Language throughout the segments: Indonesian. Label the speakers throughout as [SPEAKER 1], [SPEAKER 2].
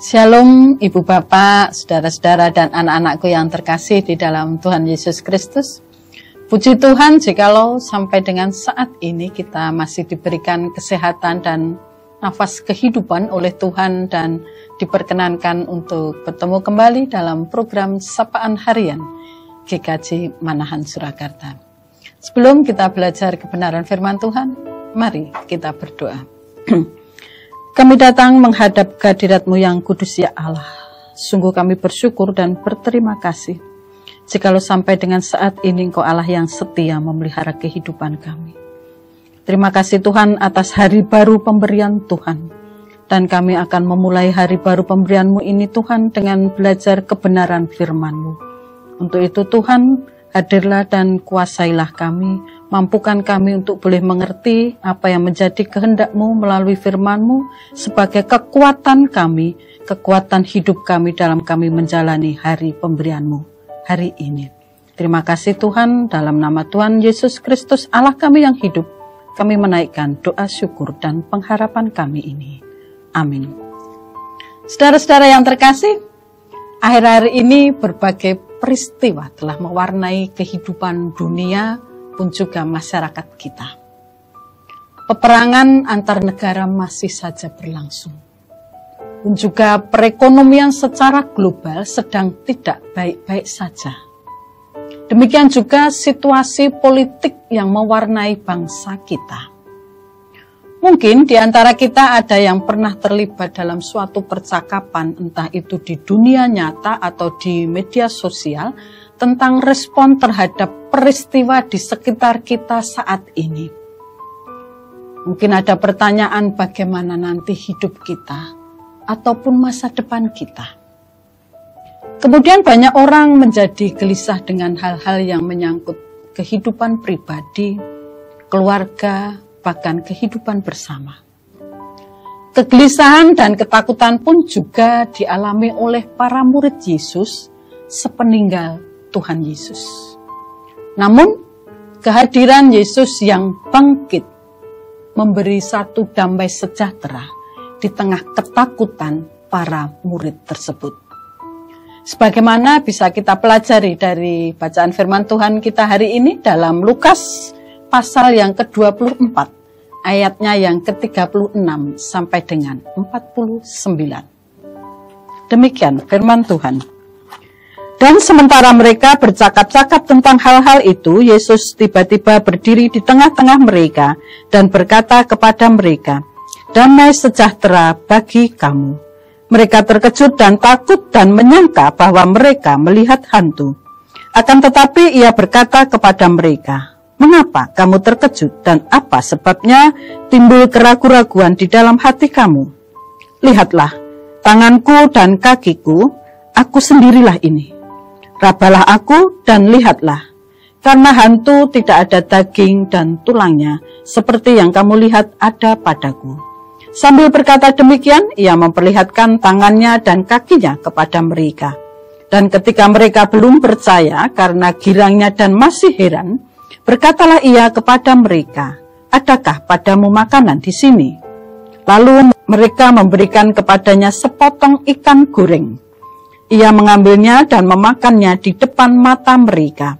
[SPEAKER 1] Shalom Ibu Bapak, saudara-saudara dan anak-anakku yang terkasih di dalam Tuhan Yesus Kristus. Puji Tuhan jikalau sampai dengan saat ini kita masih diberikan kesehatan dan nafas kehidupan oleh Tuhan dan diperkenankan untuk bertemu kembali dalam program Sapaan Harian GKJ Manahan Surakarta. Sebelum kita belajar kebenaran firman Tuhan, mari kita berdoa. Kami datang menghadap kehadirat-Mu yang kudus ya Allah. Sungguh kami bersyukur dan berterima kasih. Jikalau sampai dengan saat ini Engkau Allah yang setia memelihara kehidupan kami. Terima kasih Tuhan atas hari baru pemberian Tuhan. Dan kami akan memulai hari baru pemberian-Mu ini Tuhan dengan belajar kebenaran firman-Mu. Untuk itu Tuhan, hadirlah dan kuasailah kami, mampukan kami untuk boleh mengerti apa yang menjadi kehendak-Mu melalui firman-Mu sebagai kekuatan kami, kekuatan hidup kami dalam kami menjalani hari pemberian-Mu hari ini. Terima kasih Tuhan, dalam nama Tuhan Yesus Kristus Allah kami yang hidup, kami menaikkan doa syukur dan pengharapan kami ini. Amin. Saudara-saudara yang terkasih, akhir-akhir ini berbagai peristiwa telah mewarnai kehidupan dunia pun juga masyarakat kita. Peperangan antar negara masih saja berlangsung. Pun juga perekonomian secara global sedang tidak baik-baik saja. Demikian juga situasi politik yang mewarnai bangsa kita. Mungkin di antara kita ada yang pernah terlibat dalam suatu percakapan, entah itu di dunia nyata atau di media sosial, tentang respon terhadap peristiwa di sekitar kita saat ini. Mungkin ada pertanyaan bagaimana nanti hidup kita, ataupun masa depan kita. Kemudian banyak orang menjadi gelisah dengan hal-hal yang menyangkut kehidupan pribadi, keluarga, bahkan kehidupan bersama. Kegelisahan dan ketakutan pun juga dialami oleh para murid Yesus sepeninggal Tuhan Yesus. Namun, kehadiran Yesus yang bangkit memberi satu damai sejahtera di tengah ketakutan para murid tersebut. Sebagaimana bisa kita pelajari dari bacaan firman Tuhan kita hari ini dalam Lukas pasal yang ke-24, ayatnya yang ke-36 sampai dengan 49. Demikian firman Tuhan. Dan sementara mereka bercakap-cakap tentang hal-hal itu, Yesus tiba-tiba berdiri di tengah-tengah mereka dan berkata kepada mereka, "Damai sejahtera bagi kamu." Mereka terkejut dan takut dan menyangka bahwa mereka melihat hantu. Akan tetapi ia berkata kepada mereka, "Mengapa kamu terkejut dan apa sebabnya timbul keraguan-raguan di dalam hati kamu? Lihatlah, tanganku dan kakiku, aku sendirilah ini. Rabalah aku dan lihatlah, karena hantu tidak ada daging dan tulangnya, seperti yang kamu lihat ada padaku." Sambil berkata demikian, ia memperlihatkan tangannya dan kakinya kepada mereka. Dan ketika mereka belum percaya karena girangnya dan masih heran, berkatalah ia kepada mereka, "Adakah padamu makanan di sini?" Lalu mereka memberikan kepadanya sepotong ikan goreng. Ia mengambilnya dan memakannya di depan mata mereka.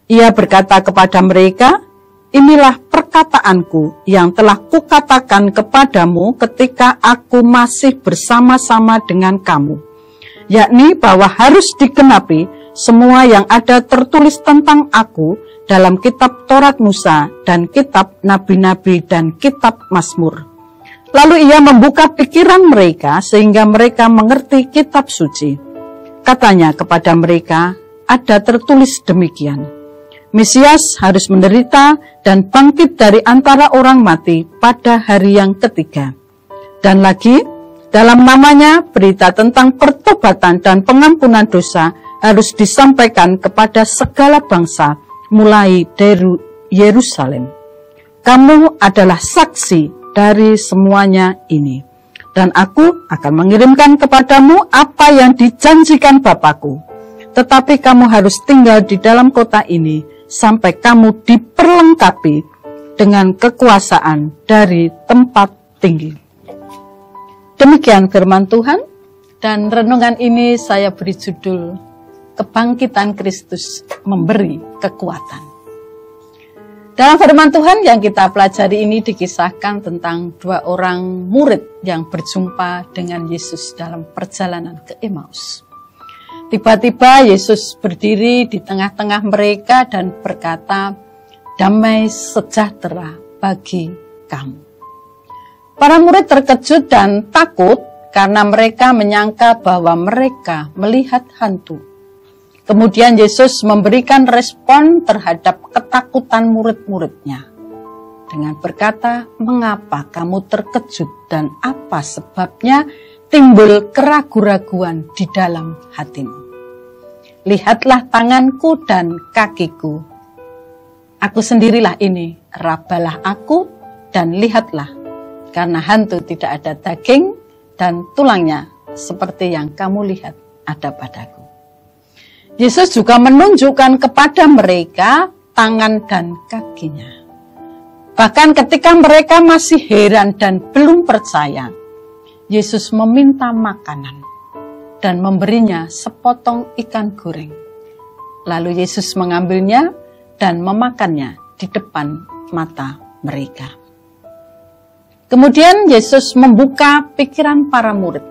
[SPEAKER 1] Ia berkata kepada mereka, "Inilah perkataanku yang telah kukatakan kepadamu ketika aku masih bersama-sama dengan kamu, yakni bahwa harus digenapi semua yang ada tertulis tentang aku dalam kitab Taurat Musa dan kitab Nabi-Nabi dan kitab Mazmur." Lalu ia membuka pikiran mereka sehingga mereka mengerti kitab suci. Katanya kepada mereka, "Ada tertulis demikian, Mesias harus menderita dan bangkit dari antara orang mati pada hari yang ketiga. Dan lagi, dalam namanya berita tentang pertobatan dan pengampunan dosa harus disampaikan kepada segala bangsa, mulai dari Yerusalem. Kamu adalah saksi dari semuanya ini. Dan aku akan mengirimkan kepadamu apa yang dijanjikan Bapakku. Tetapi kamu harus tinggal di dalam kota ini sampai kamu diperlengkapi dengan kekuasaan dari tempat tinggi." Demikian firman Tuhan. Dan renungan ini saya beri judul Kebangkitan Kristus Memberi Kekuatan. Dalam firman Tuhan yang kita pelajari ini dikisahkan tentang dua orang murid yang berjumpa dengan Yesus dalam perjalanan ke Emmaus. Tiba-tiba Yesus berdiri di tengah-tengah mereka dan berkata, "Damai sejahtera bagi kamu." Para murid terkejut dan takut karena mereka menyangka bahwa mereka melihat hantu. Kemudian Yesus memberikan respon terhadap ketakutan murid-muridnya dengan berkata, "Mengapa kamu terkejut dan apa sebabnya timbul keraguan-raguan di dalam hatimu? Lihatlah tanganku dan kakiku. Aku sendirilah ini, rabalah aku dan lihatlah, karena hantu tidak ada daging dan tulangnya seperti yang kamu lihat ada padaku." Yesus juga menunjukkan kepada mereka tangan dan kakinya. Bahkan ketika mereka masih heran dan belum percaya, Yesus meminta makanan dan memberinya sepotong ikan goreng. Lalu Yesus mengambilnya dan memakannya di depan mata mereka. Kemudian Yesus membuka pikiran para murid.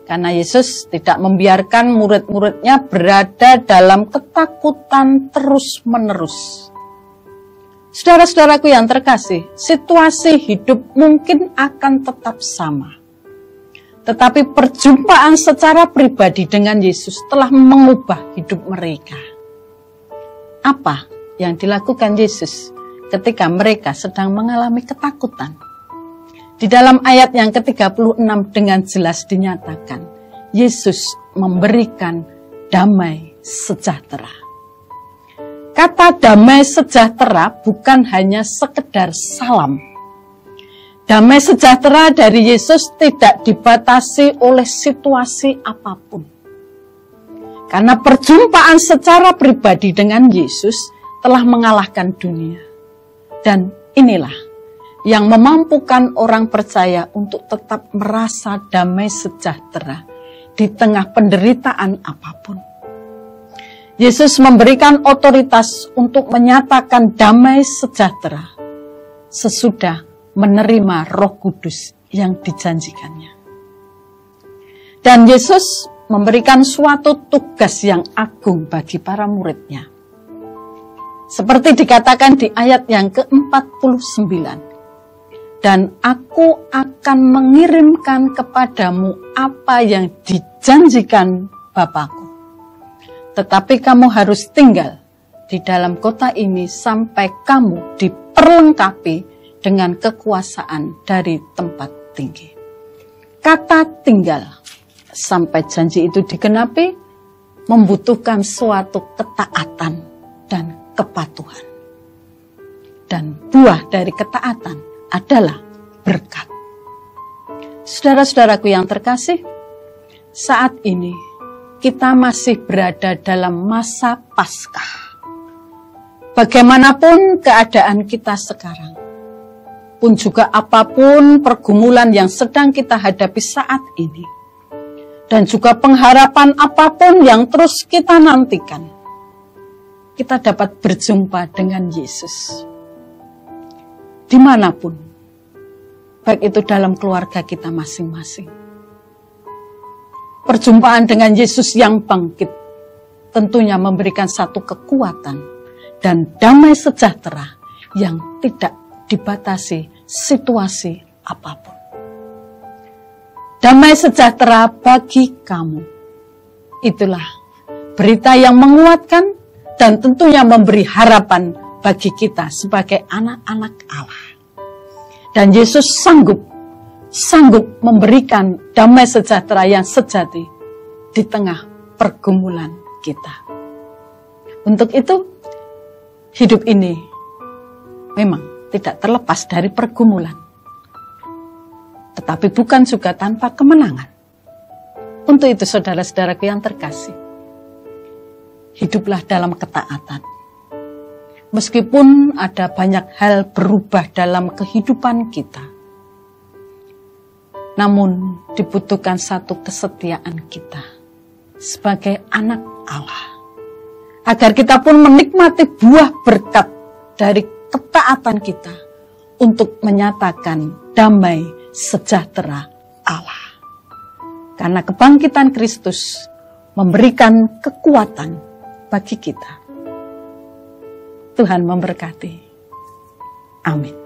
[SPEAKER 1] Karena Yesus tidak membiarkan murid-muridnya berada dalam ketakutan terus-menerus. Saudara-saudaraku yang terkasih, situasi hidup mungkin akan tetap sama. Tetapi perjumpaan secara pribadi dengan Yesus telah mengubah hidup mereka. Apa yang dilakukan Yesus ketika mereka sedang mengalami ketakutan? Di dalam ayat yang ke-36 dengan jelas dinyatakan, Yesus memberikan damai sejahtera. Kata damai sejahtera bukan hanya sekedar salam. Damai sejahtera dari Yesus tidak dibatasi oleh situasi apapun. Karena perjumpaan secara pribadi dengan Yesus telah mengalahkan dunia. Dan inilah yang memampukan orang percaya untuk tetap merasa damai sejahtera di tengah penderitaan apapun. Yesus memberikan otoritas untuk menyatakan damai sejahtera sesudah menerima Roh Kudus yang dijanjikannya. Dan Yesus memberikan suatu tugas yang agung bagi para muridnya. Seperti dikatakan di ayat yang ke-49. Dan aku akan mengirimkan kepadamu apa yang dijanjikan Bapa-Ku. Tetapi kamu harus tinggal di dalam kota ini sampai kamu diperlengkapi dengan kekuasaan dari tempat tinggi. Kata tinggal sampai janji itu digenapi membutuhkan suatu ketaatan dan kepatuhan. Dan buah dari ketaatan adalah berkat. Saudara-saudaraku yang terkasih, saat ini kita masih berada dalam masa Paskah. Bagaimanapun keadaan kita sekarang, pun juga apapun pergumulan yang sedang kita hadapi saat ini, dan juga pengharapan apapun yang terus kita nantikan, kita dapat berjumpa dengan Yesus. Dimanapun, baik itu dalam keluarga kita masing-masing. Perjumpaan dengan Yesus yang bangkit tentunya memberikan satu kekuatan dan damai sejahtera yang tidak dibatasi situasi apapun. Damai sejahtera bagi kamu. Itulah berita yang menguatkan dan tentunya memberi harapan bagi kita sebagai anak-anak Allah. Dan Yesus sanggup memberikan damai sejahtera yang sejati di tengah pergumulan kita. Untuk itu, hidup ini memang tidak terlepas dari pergumulan. Tetapi bukan juga tanpa kemenangan. Untuk itu saudara-saudaraku yang terkasih, hiduplah dalam ketaatan. Meskipun ada banyak hal berubah dalam kehidupan kita, Namun dibutuhkan satu kesetiaan kita sebagai anak Allah, agar kita pun menikmati buah berkat dari ketaatan kita untuk menyatakan damai sejahtera Allah. Karena kebangkitan Kristus memberikan kekuatan bagi kita. Tuhan memberkati. Amin.